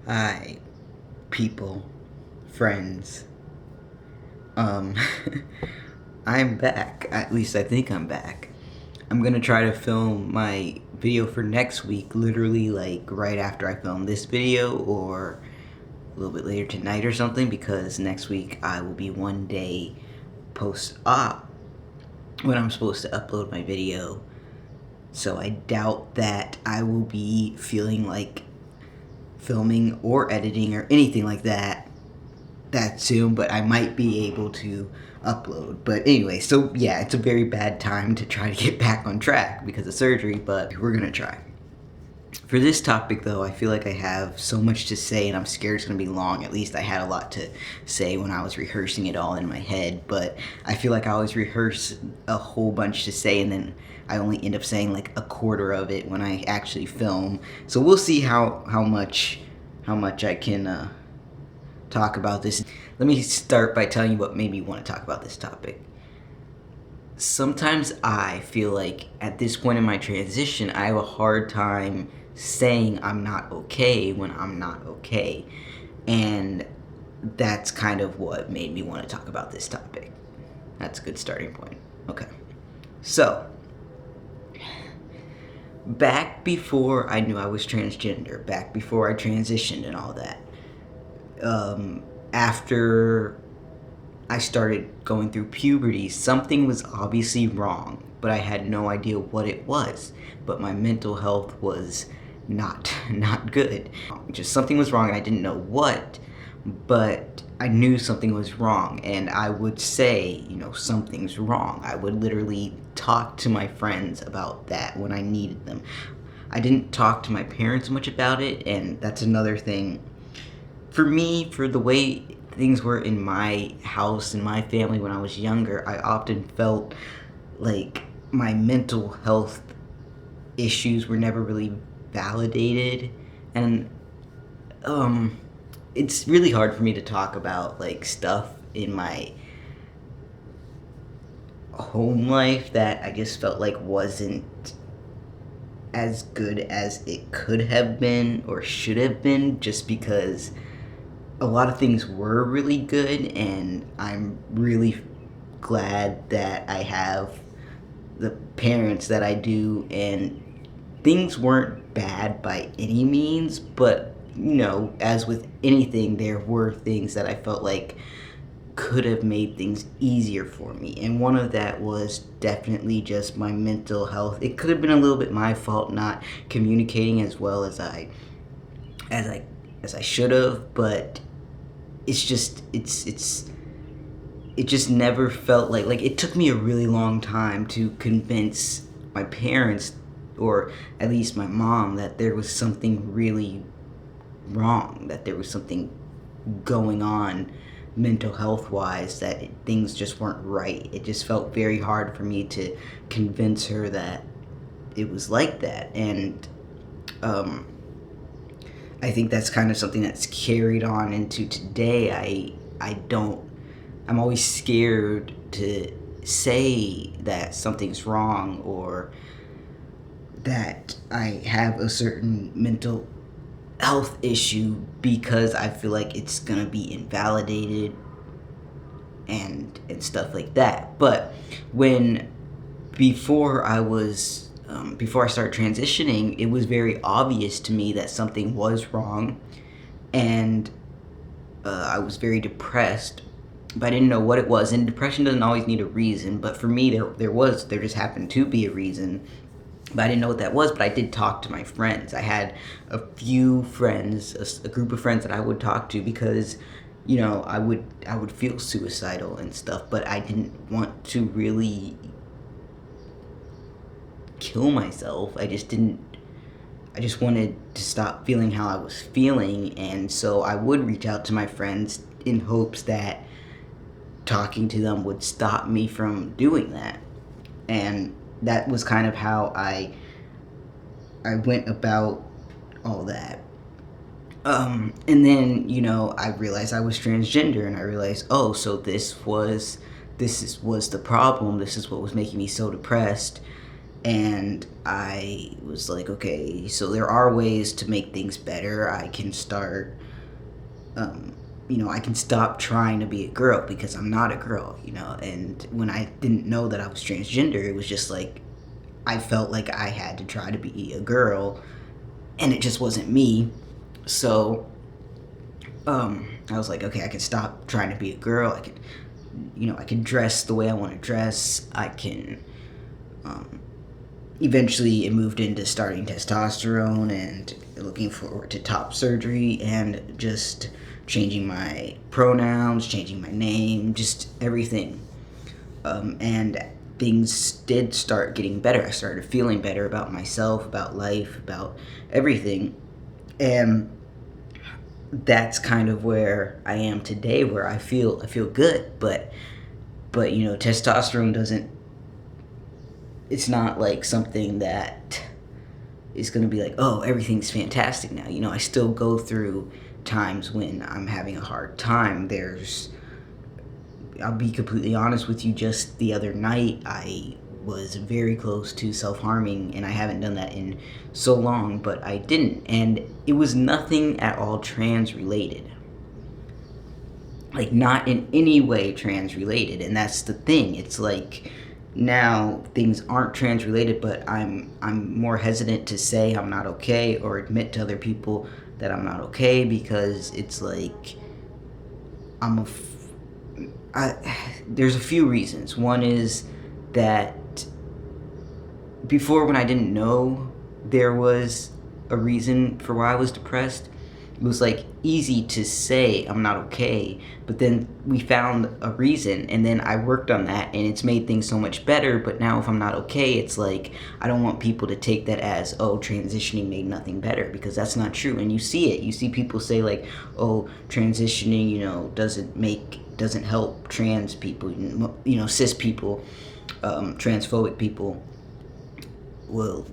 Hi, people, friends. Um, I'm back. At least I think I'm back. I'm gonna try to film my video for next week, literally like right after I film this video, or a little bit later tonight or something, because next week I will be one day post-op when I'm supposed to upload my video. So I doubt that I will be feeling like filming or editing or anything like that soon, but I might be able to upload. But anyway, so yeah, it's a very bad time to try to get back on track because of surgery, but we're gonna try. For this topic though, I feel like I have so much to say and I'm scared it's gonna be long. At least I had a lot to say when I was rehearsing it all in my head, but I feel like I always rehearse a whole bunch to say and then I only end up saying like a quarter of it when I actually film. So we'll see how much I can talk about this. Let me start by telling you what made me want to talk about this topic. Sometimes I feel like at this point in my transition, I have a hard time saying I'm not okay when I'm not okay. And that's kind of what made me want to talk about this topic. That's a good starting point. Okay. So, back before I knew I was transgender, back before I transitioned and all that, after I started going through puberty, something was obviously wrong, but I had no idea what it was. But my mental health was not good. Just something was wrong and I didn't know what, but I knew something was wrong and I would say, something's wrong. I would literally talk to my friends about that when I needed them. I didn't talk to my parents much about it, and that's another thing. For me, for the way things were in my house and my family when I was younger, I often felt like my mental health issues were never really validated, and it's really hard for me to talk about like stuff in my home life that I just felt like wasn't as good as it could have been or should have been, just because a lot of things were really good, and I'm really glad that I have the parents that I do, and things weren't bad by any means, but as with anything, there were things that I felt like could have made things easier for me, and one of that was definitely just my mental health. It could have been a little bit my fault not communicating as well as I should have, but it's just it just never felt like it took me a really long time to convince my parents, or at least my mom, that there was something really wrong, that there was something going on mental health wise, that things just weren't right. It just felt very hard for me to convince her that it was like that, and I think that's kind of something that's carried on into today. I'm always scared to say that something's wrong or that I have a certain mental health issue, because I feel like it's gonna be invalidated and stuff like that. But when before I was before I started transitioning, it was very obvious to me that something was wrong, and I was very depressed, but I didn't know what it was. And depression doesn't always need a reason, but for me, there just happened to be a reason, but I didn't know what that was. But I did talk to my friends. I had a few friends, a group of friends that I would talk to, because I would feel suicidal and stuff, but I didn't want to really kill myself. I just wanted to stop feeling how I was feeling, and so I would reach out to my friends in hopes that talking to them would stop me from doing that. And that was kind of how I went about all that. And then, I realized I was transgender, and I realized, oh, so this was the problem. This is what was making me so depressed. And I was like, okay, so there are ways to make things better. I can start, I can stop trying to be a girl because I'm not a girl, And when I didn't know that I was transgender, it was just like I felt like I had to try to be a girl, and it just wasn't me. So I was like, okay, I can stop trying to be a girl. I can dress the way I want to dress. I can. Eventually, it moved into starting testosterone and looking forward to top surgery and just changing my pronouns, changing my name, just everything. And things did start getting better. I started feeling better about myself, about life, about everything. And that's kind of where I am today, where I feel good, but testosterone doesn't, it's not like something that is going to be like, oh, everything's fantastic now. I still go through times when I'm having a hard time. I'll be completely honest with you, just the other night I was very close to self-harming, and I haven't done that in so long, but I didn't, and it was nothing at all trans related. Like, not in any way trans related, and that's the thing. It's like, now things aren't trans related, but I'm more hesitant to say I'm not okay or admit to other people that I'm not okay, because it's like there's a few reasons. One is that before, when I didn't know there was a reason for why I was depressed, it was like easy to say I'm not okay, but then we found a reason, and then I worked on that, and it's made things so much better. But now if I'm not okay, it's like I don't want people to take that as, oh, transitioning made nothing better, because that's not true. And you see people say like, oh, transitioning doesn't help trans people, cis people, transphobic people will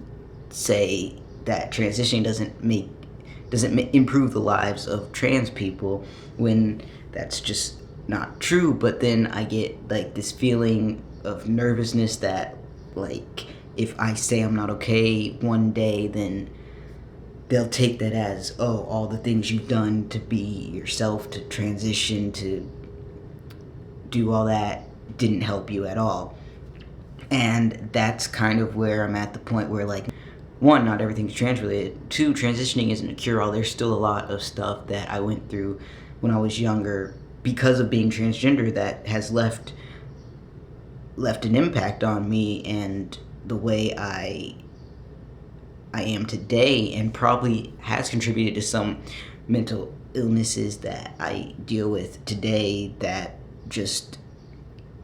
say that transitioning doesn't improve the lives of trans people, when that's just not true. But then I get like this feeling of nervousness that, like, if I say I'm not okay one day, then they'll take that as, oh, all the things you've done to be yourself, to transition, to do all that, didn't help you at all. And that's kind of where I'm at the point where, like, one, not everything's trans related. Two, transitioning isn't a cure-all. There's still a lot of stuff that I went through when I was younger because of being transgender that has left an impact on me and the way I am today, and probably has contributed to some mental illnesses that I deal with today that just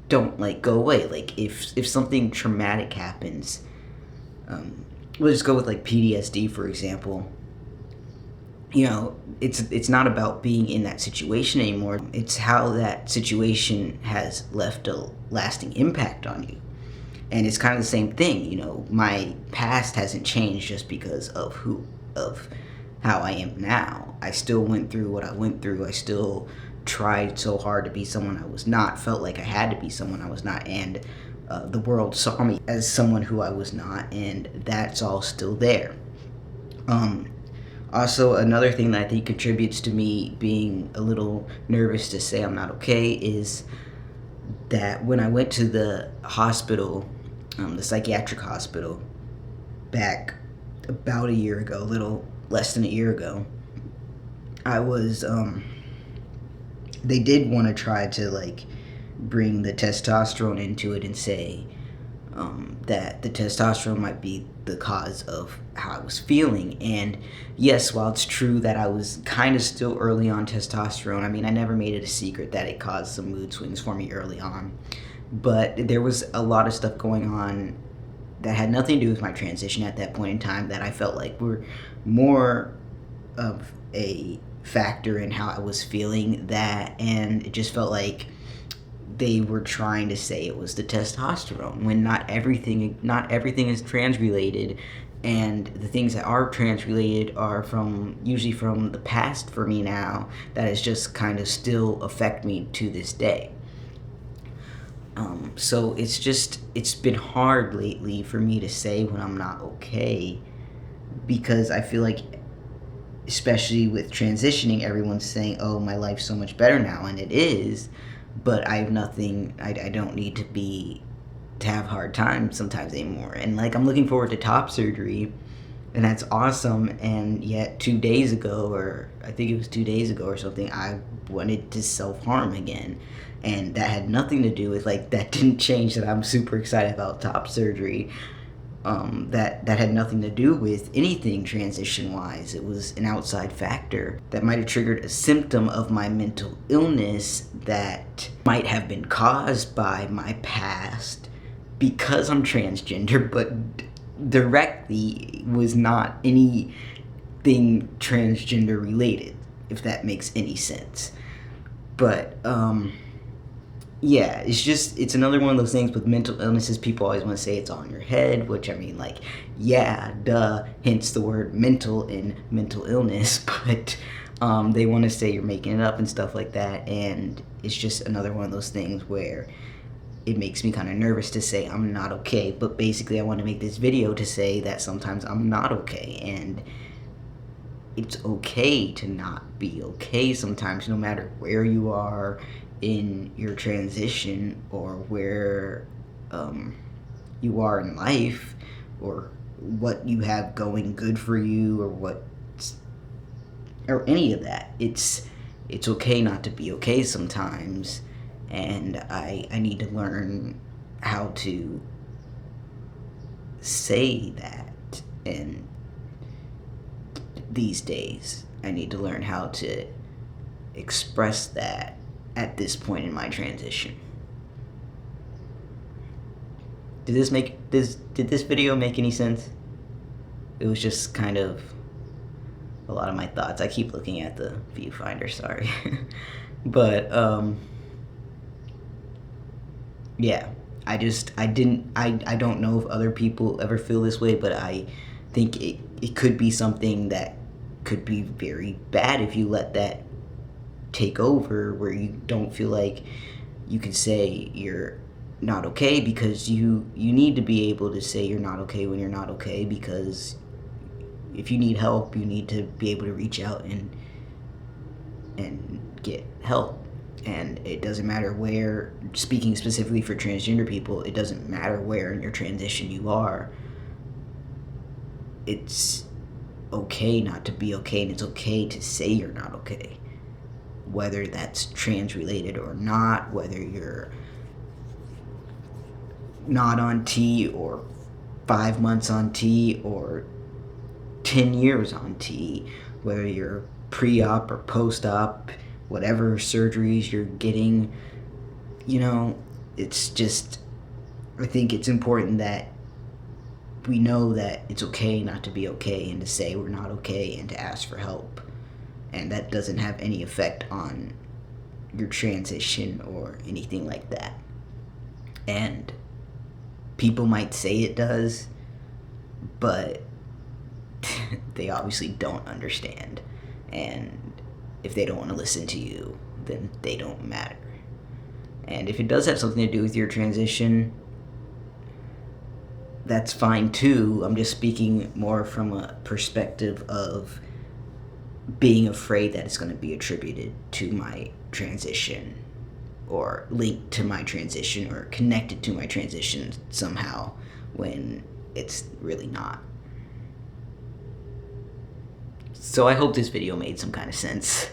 don't, like, go away. Like, if something traumatic happens, we'll just go with like PTSD, for example. It's not about being in that situation anymore. It's how that situation has left a lasting impact on you. And it's kind of the same thing. My past hasn't changed just because of how I am now. I still went through what I went through. I still tried so hard to be someone I was not, felt like I had to be someone I was not, and the world saw me as someone who I was not, and that's all still there. Also, another thing that I think contributes to me being a little nervous to say I'm not okay is that when I went to the hospital, the psychiatric hospital, back about a year ago, a little less than a year ago, I was, they did want to try to, like, bring the testosterone into it and say that the testosterone might be the cause of how I was feeling. And yes, while it's true that I was kind of still early on testosterone, I mean, I never made it a secret that it caused some mood swings for me early on, but there was a lot of stuff going on that had nothing to do with my transition at that point in time that I felt like were more of a factor in how I was feeling, and it just felt like they were trying to say it was the testosterone, when not everything is trans related, and the things that are trans related are usually from the past for me now, that is just kind of still affect me to this day. So it's been hard lately for me to say when I'm not okay, because I feel like, especially with transitioning, everyone's saying, oh, my life's so much better now, and it is, but I have nothing, I don't need to have hard times sometimes anymore. And like, I'm looking forward to top surgery, and that's awesome. And yet 2 days ago, or I think it was 2 days ago or something, I wanted to self-harm again. And that had nothing to do with, like, that didn't change that I'm super excited about top surgery. That had nothing to do with anything transition wise. It was an outside factor that might have triggered a symptom of my mental illness that might have been caused by my past because I'm transgender, but directly was not anything transgender related, if that makes any sense. But yeah, it's another one of those things with mental illnesses. People always want to say it's all in your head, which, I mean, like, yeah, duh, hence the word mental in mental illness. But they want to say you're making it up and stuff like that, and it's just another one of those things where it makes me kind of nervous to say I'm not okay. But basically, I want to make this video to say that sometimes I'm not okay, and it's okay to not be okay sometimes, no matter where you are in your transition, or where you are in life, or what you have going good for you, or any of that. It's okay not to be okay sometimes, and I need to learn how to say that. And these days, I need to learn how to express that at this point in my transition. Did this video make any sense? It was just kind of a lot of my thoughts. I keep looking at the viewfinder, sorry. But yeah, I don't know if other people ever feel this way, but I think it could be something that could be very bad if you let that take over, where you don't feel like you can say you're not okay, because you need to be able to say you're not okay when you're not okay, because if you need help, you need to be able to reach out and get help. And it doesn't matter where, speaking specifically for transgender people, it doesn't matter where in your transition you are. It's okay not to be okay, and it's okay to say you're not okay, whether that's trans related or not, whether you're not on T, or 5 months on T, or 10 years on T, whether you're pre-op or post-op, whatever surgeries you're getting. You know, it's just, I think it's important that we know that it's okay not to be okay, and to say we're not okay, and to ask for help. And that doesn't have any effect on your transition or anything like that. And people might say it does, but they obviously don't understand. And if they don't want to listen to you, then they don't matter. And if it does have something to do with your transition, that's fine too. I'm just speaking more from a perspective of being afraid that it's going to be attributed to my transition, or linked to my transition, or connected to my transition somehow, when it's really not. So I hope this video made some kind of sense,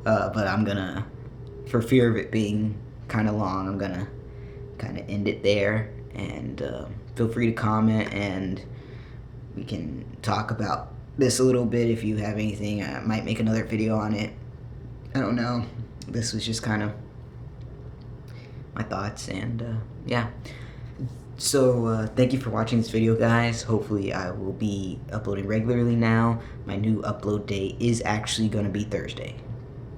but I'm gonna, for fear of it being kind of long, I'm gonna kind of end it there. And feel free to comment, and we can talk about this a little bit if you have anything. I might make another video on it. I don't know. This was just kind of my thoughts, and yeah. So thank you for watching this video, guys. Hopefully I will be uploading regularly now. My new upload day is actually going to be Thursday,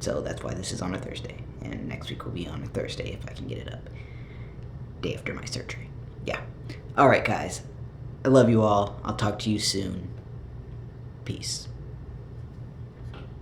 so that's why this is on a Thursday, and next week will be on a Thursday if I can get it up, day after my surgery. Yeah. Alright, guys, I love you all. I'll talk to you soon. Peace.